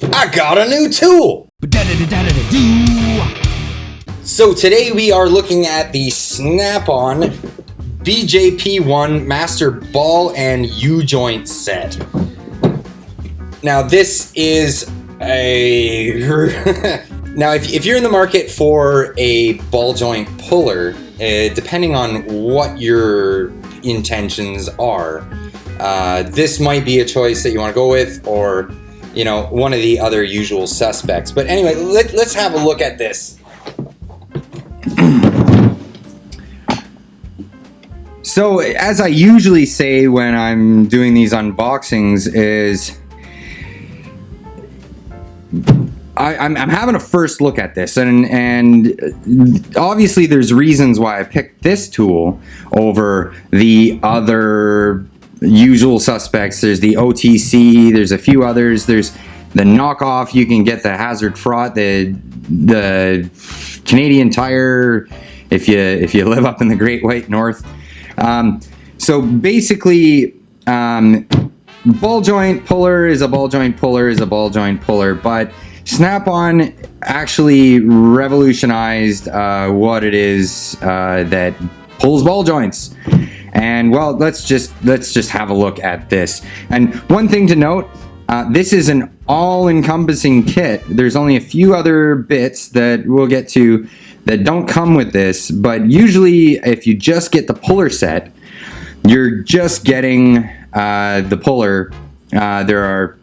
I got a new tool! So today we are looking at the Snap-on BJP1 Master Ball and U-Joint set. Now this is a... Now if you're in the market for a ball joint puller, depending on what your intentions are, this might be a choice that you want to go with, or you know, one of the other usual suspects. But anyway, let's have a look at this. So as I usually say when I'm doing these unboxings is I'm having a first look at this, and obviously there's reasons why I picked this tool over the other usual suspects. There's the OTC, there's a few others, there's the knockoff, you can get the Hazard Fraught, the Canadian Tire if you live up in the Great White North. So basically, ball joint puller is a ball joint puller is a ball joint puller, but Snap-on actually revolutionized what it is that pulls ball joints. And well, let's just have a look at this. And one thing to note, this is an all-encompassing kit. There's only a few other bits that we'll get to that don't come with this, but usually if you just get the puller set, you're just getting the puller. There are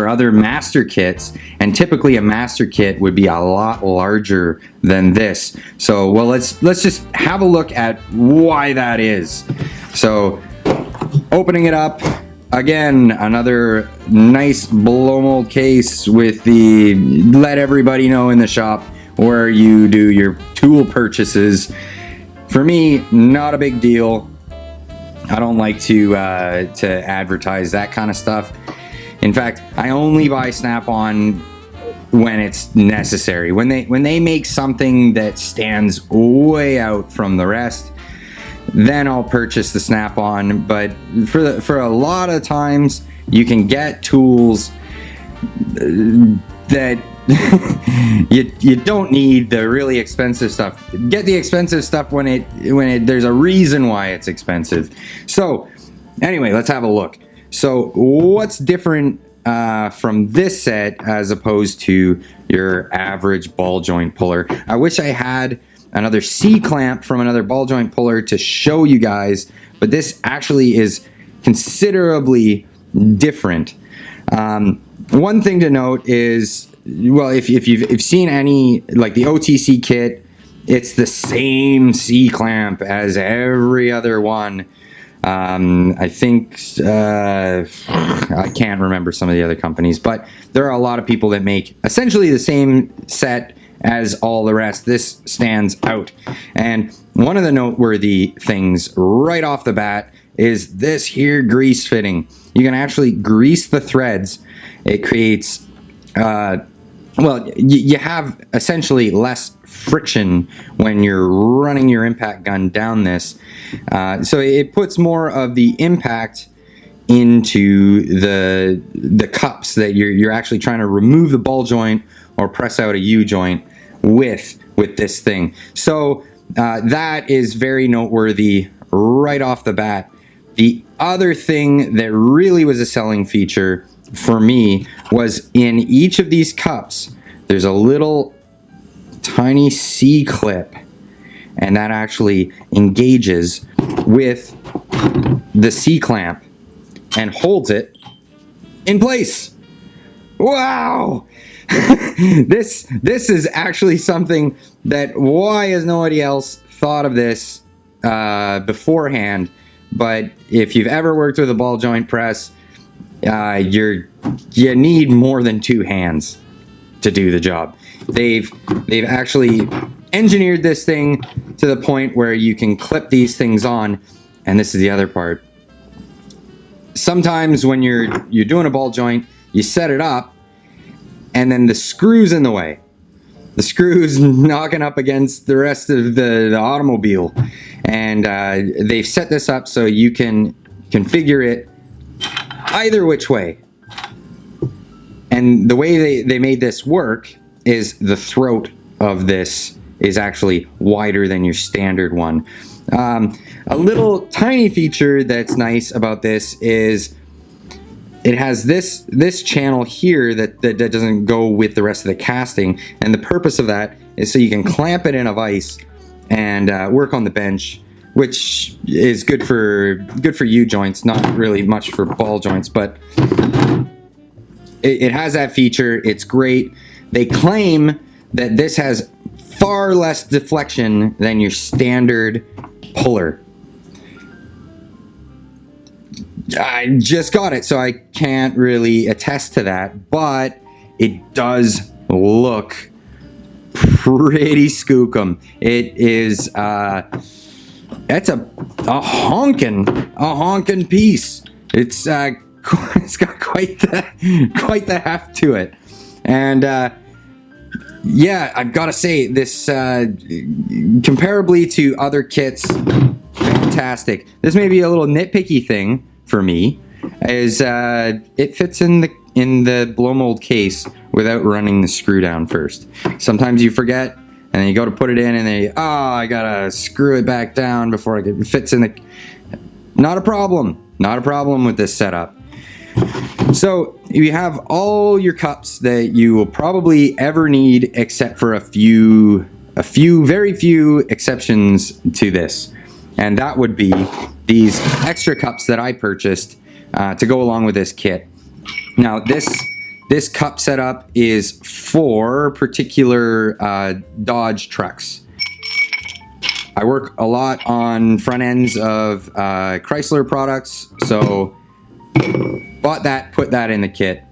other master kits, and typically a master kit would be a lot larger than this. So, well, let's just have a look at why that is. So, opening it up, again, another nice blow mold case with the let everybody know in the shop where you do your tool purchases. For me, not a big deal. I don't like to advertise that kind of stuff. In fact, I only buy Snap-on when it's necessary. When they make something that stands way out from the rest, then I'll purchase the Snap-on. But for a lot of times, you can get tools that you don't need the really expensive stuff. Get the expensive stuff when there's a reason why it's expensive. So anyway, let's have a look. So what's different from this set as opposed to your average ball joint puller? I wish I had another C-clamp from another ball joint puller to show you guys, but this actually is considerably different. One thing to note is, well, if you've seen any, like the OTC kit, it's the same C-clamp as every other one. I think, I can't remember some of the other companies, but there are a lot of people that make essentially the same set as all the rest. This stands out. And one of the noteworthy things right off the bat is this here grease fitting. You can actually grease the threads. It creates, well, you have essentially less friction when you're running your impact gun down this. So it puts more of the impact into the cups that you're actually trying to remove the ball joint or press out a U-joint with this thing. So that is very noteworthy right off the bat. The other thing that really was a selling feature for me was in each of these cups, there's a little tiny C-clip, and that actually engages with the C-clamp and holds it in place. Wow! This is actually something that, why has nobody else thought of this beforehand? But if you've ever worked with a ball joint press, you need more than two hands to do the job. They've actually engineered this thing to the point where you can clip these things on, and this is the other part. Sometimes when you're doing a ball joint, you set it up, and then the screw's in the way. The screw's knocking up against the rest of the automobile, and they've set this up so you can configure it either which way. And the way they made this work is the throat of this is actually wider than your standard one. A little tiny feature that's nice about this is it has this channel here that doesn't go with the rest of the casting, and the purpose of that is so you can clamp it in a vise and work on the bench, which is good for U joints, not really much for ball joints, but it has that feature. It's great. They claim that this has far less deflection than your standard puller. I just got it, so I can't really attest to that, but it does look pretty skookum. It is it's a honkin' piece. It's got quite the heft to it, and yeah, I've got to say this comparably to other kits, fantastic. This may be a little nitpicky thing for me, is it fits in the blow mold case without running the screw down first. Sometimes you forget, and then you go to put it in, and then I gotta screw it back down before it fits in the. Not a problem. Not a problem with this setup. So you have all your cups that you will probably ever need, except for a very few exceptions to this. And that would be these extra cups that I purchased to go along with this kit. Now this cup setup is for particular Dodge trucks. I work a lot on front ends of Chrysler products, so bought that, put that in the kit.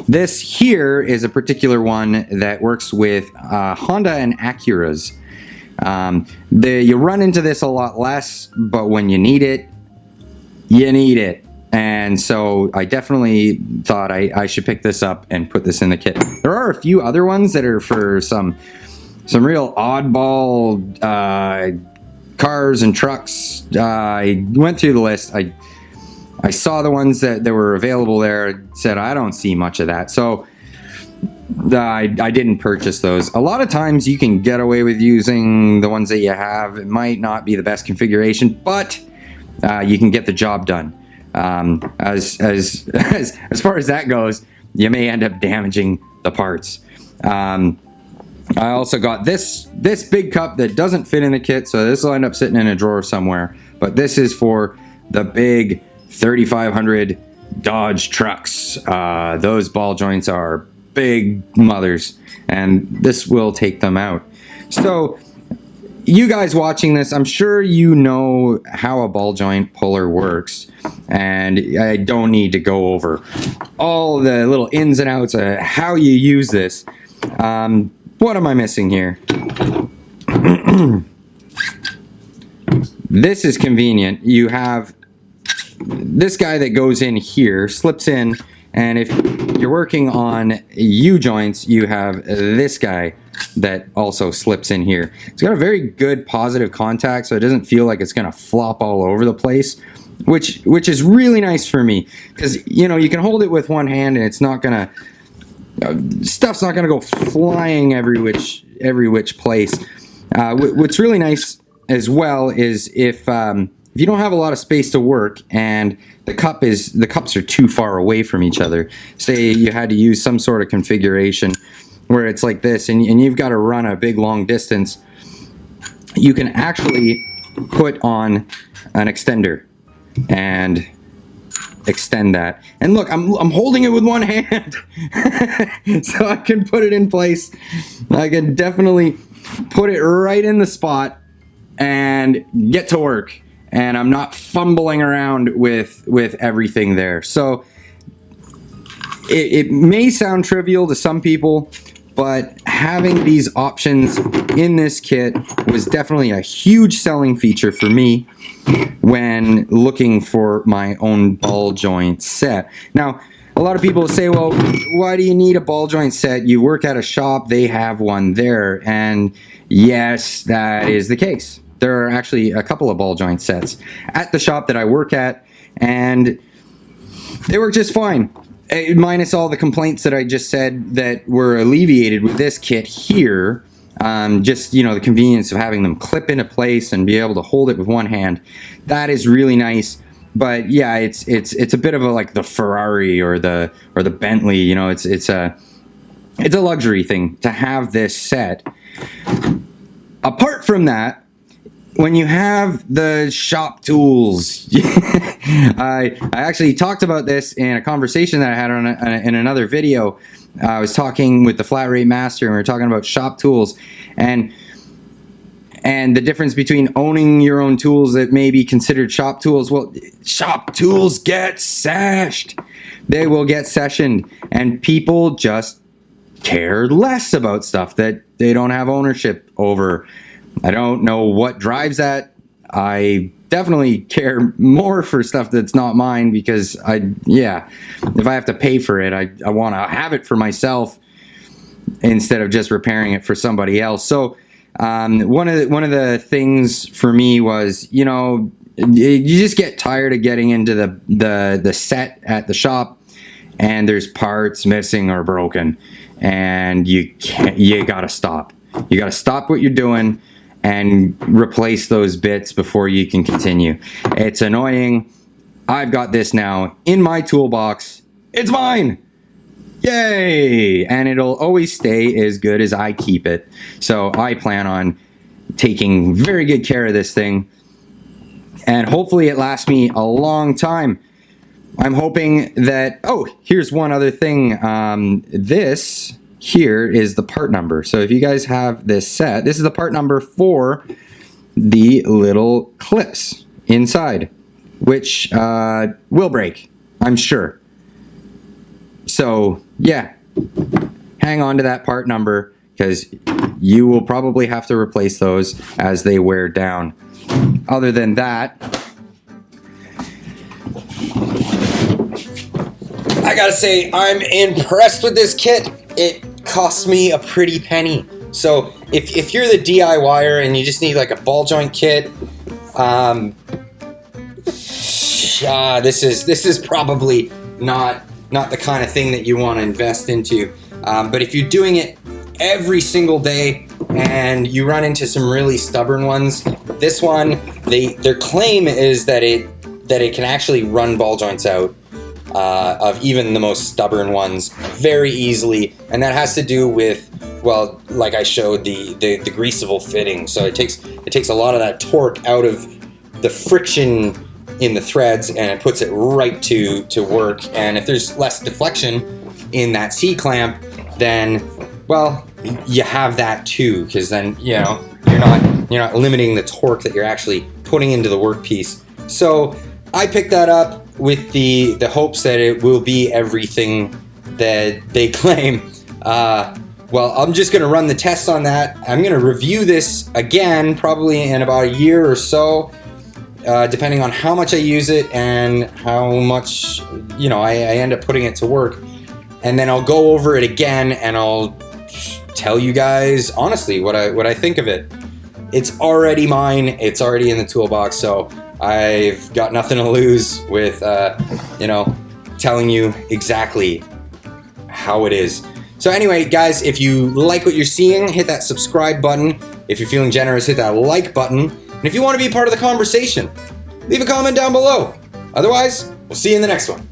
This here is a particular one that works with Honda and Acuras. You run into this a lot less, but when you need it, you need it. And so I definitely thought I should pick this up and put this in the kit. There are a few other ones that are for some real oddball cars and trucks. I went through the list. I saw the ones that were available there, said I don't see much of that. So I didn't purchase those. A lot of times you can get away with using the ones that you have. It might not be the best configuration, but you can get the job done. As far as that goes, you may end up damaging the parts. I also got this big cup that doesn't fit in the kit, so this will end up sitting in a drawer somewhere. But this is for the big 3500 Dodge trucks. Those ball joints are big mothers, and this will take them out. So you guys watching this, I'm sure you know how a ball joint puller works, and I don't need to go over all the little ins and outs of how you use this. What am I missing here? This is convenient. You have this guy that goes in here, slips in, and if you're working on U-joints, you have this guy that also slips in here. It's got a very good positive contact, so it doesn't feel like it's gonna flop all over the place, which is really nice for me, because you know you can hold it with one hand and it's not gonna stuff's not gonna go flying every which place. What's really nice as well is if you don't have a lot of space to work and the cups are too far away from each other. Say you had to use some sort of configuration where it's like this, and you've got to run a big long distance, you can actually put on an extender and extend that. And look, I'm holding it with one hand, so I can put it in place. I can definitely put it right in the spot and get to work. And I'm not fumbling around with everything there. So it may sound trivial to some people, but having these options in this kit was definitely a huge selling feature for me when looking for my own ball joint set. Now, a lot of people say, well, why do you need a ball joint set? You work at a shop, they have one there. And yes, that is the case. There are actually a couple of ball joint sets at the shop that I work at, and they work just fine. minus all the complaints that I just said that were alleviated with this kit here. Just, you know, the convenience of having them clip into place and be able to hold it with one hand. That is really nice. But yeah, it's a bit of a, like the Ferrari or the Bentley, you know, it's a luxury thing to have this set. Apart from that, when you have the shop tools, I actually talked about this in a conversation that I had in another video. I was talking with the Flat Rate Master, and we were talking about shop tools and the difference between owning your own tools that may be considered shop tools. Well, shop tools get seshed. They will get sessioned, and people just care less about stuff that they don't have ownership over. I don't know what drives that. I definitely care more for stuff that's not mine, because if I have to pay for it, I want to have it for myself instead of just repairing it for somebody else. So one of the things for me was, you know, you just get tired of getting into the set at the shop, and there's parts missing or broken, and you gotta stop. You gotta stop what you're doing and replace those bits before you can continue. It's annoying. I've got this now in my toolbox. It's mine. Yay! And it'll always stay as good as I keep it. So I plan on taking very good care of this thing, and hopefully it lasts me a long time. I'm hoping that, oh, here's one other thing. This here is the part number. So if you guys have this set, this is the part number for the little clips inside, which will break, I'm sure. So yeah, hang on to that part number, because you will probably have to replace those as they wear down. Other than that, I gotta say, I'm impressed with this kit. It cost me a pretty penny. So if you're the DIYer and you just need like a ball joint kit, this is probably not the kind of thing that you want to invest into. But if you're doing it every single day and you run into some really stubborn ones, this one, their claim is that it can actually run ball joints out of even the most stubborn ones very easily, and that has to do with, well, like I showed, the greasable fitting. So it takes a lot of that torque out of the friction in the threads, and it puts it right to work. And if there's less deflection in that C-clamp, then, well, you have that too, because then, you know, you're not limiting the torque that you're actually putting into the workpiece. So I picked that up with the hopes that it will be everything that they claim. Well, I'm just going to run the tests on that. I'm going to review this again probably in about a year or so, depending on how much I use it and how much, you know, I end up putting it to work. And then I'll go over it again, and I'll tell you guys honestly what I think of it. It's already mine. It's already in the toolbox, so I've got nothing to lose with, you know, telling you exactly how it is. So anyway, guys, if you like what you're seeing, hit that subscribe button. If you're feeling generous, hit that like button. And if you want to be part of the conversation, leave a comment down below. Otherwise, we'll see you in the next one.